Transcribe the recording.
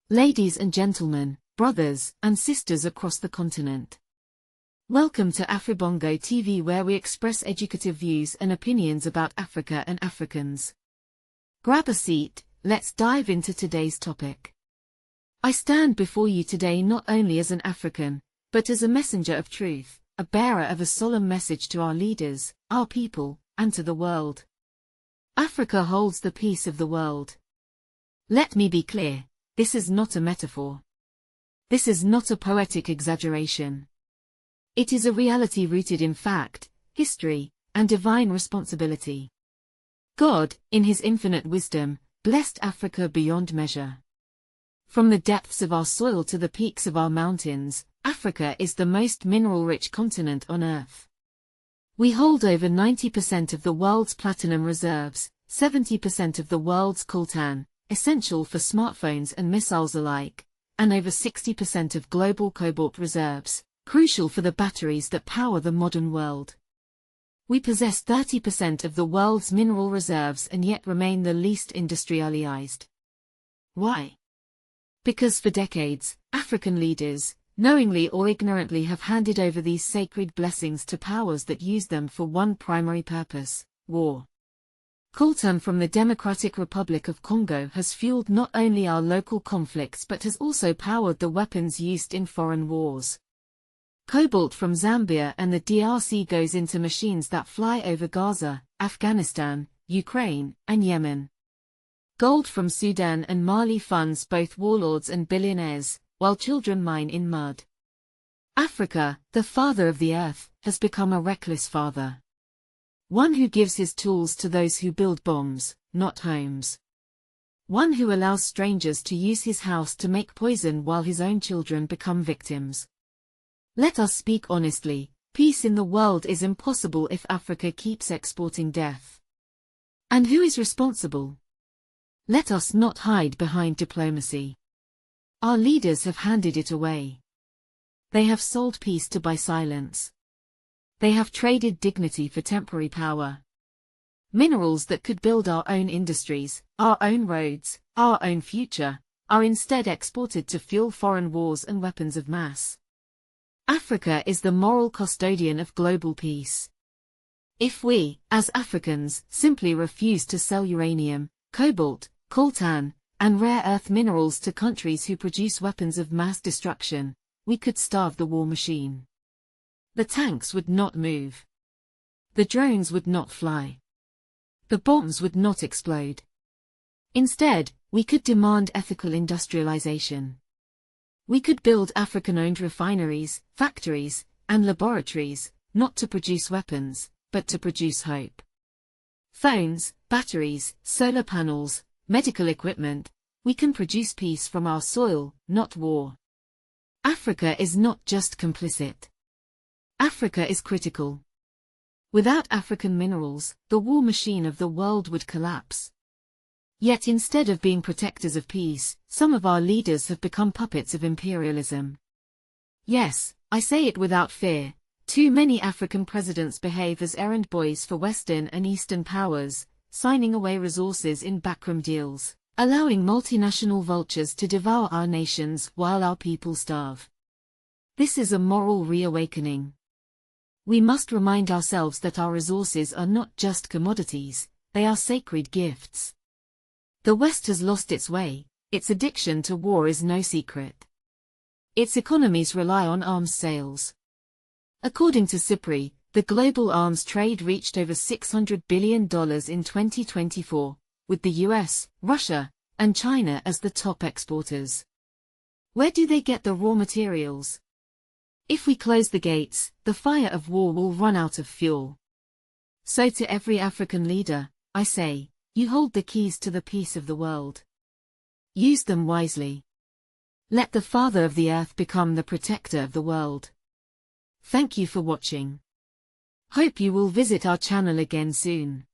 Ladies and gentlemen, brothers and sisters across the continent. Welcome to AfriBongo TV, where we express educative views and opinions about Africa and Africans. Grab a seat, let's dive into today's topic. I stand before you today not only as an African, but as a messenger of truth, a bearer of a solemn message to our leaders, our people, and to the world. Africa holds the peace of the world. Let me be clear, this is not a metaphor. This is not a poetic exaggeration. It is a reality rooted in fact, history, and divine responsibility. God, in His infinite wisdom, blessed Africa beyond measure. From the depths of our soil to the peaks of our mountains, Africa is the most mineral-rich continent on Earth. We hold over 90% of the world's platinum reserves, 70% of the world's coltan, essential for smartphones and missiles alike, and over 60% of global cobalt reserves, crucial for the batteries that power the modern world. We possess 30% of the world's mineral reserves and yet remain the least industrialized. Why? Because for decades, African leaders, knowingly or ignorantly, have handed over these sacred blessings to powers that use them for one primary purpose: war. Coltan from the Democratic Republic of Congo has fueled not only our local conflicts but has also powered the weapons used in foreign wars. Cobalt from Zambia and the DRC goes into machines that fly over Gaza, Afghanistan, Ukraine, and Yemen. Gold from Sudan and Mali funds both warlords and billionaires, while children mine in mud. Africa, the father of the earth, has become a reckless father. One who gives his tools to those who build bombs, not homes. One who allows strangers to use his house to make poison while his own children become victims. Let us speak honestly, peace in the world is impossible if Africa keeps exporting death. And who is responsible? Let us not hide behind diplomacy. Our leaders have handed it away. They have sold peace to buy silence. They have traded dignity for temporary power. Minerals that could build our own industries, our own roads, our own future, are instead exported to fuel foreign wars and weapons of mass. Africa is the moral custodian of global peace. If we, as Africans, simply refuse to sell uranium, cobalt, coltan, and rare earth minerals to countries who produce weapons of mass destruction, we could starve the war machine. The tanks would not move. The drones would not fly. The bombs would not explode. Instead, we could demand ethical industrialization. We could build African-owned refineries, factories, and laboratories, not to produce weapons, but to produce hope. Phones, batteries, solar panels, medical equipment, we can produce peace from our soil, not war. Africa is not just complicit. Africa is critical. Without African minerals, the war machine of the world would collapse. Yet instead of being protectors of peace, some of our leaders have become puppets of imperialism. Yes, I say it without fear, too many African presidents behave as errand boys for Western and Eastern powers, signing away resources in backroom deals, allowing multinational vultures to devour our nations while our people starve. This is a moral reawakening. We must remind ourselves that our resources are not just commodities, they are sacred gifts. The West has lost its way, its addiction to war is no secret. Its economies rely on arms sales. According to SIPRI, the global arms trade reached over $600 billion in 2024, with the US, Russia, and China as the top exporters. Where do they get the raw materials? If we close the gates, the fire of war will run out of fuel. So to every African leader, I say, you hold the keys to the peace of the world. Use them wisely. Let the Father of the Earth become the protector of the world. Thank you for watching. Hope you will visit our channel again soon.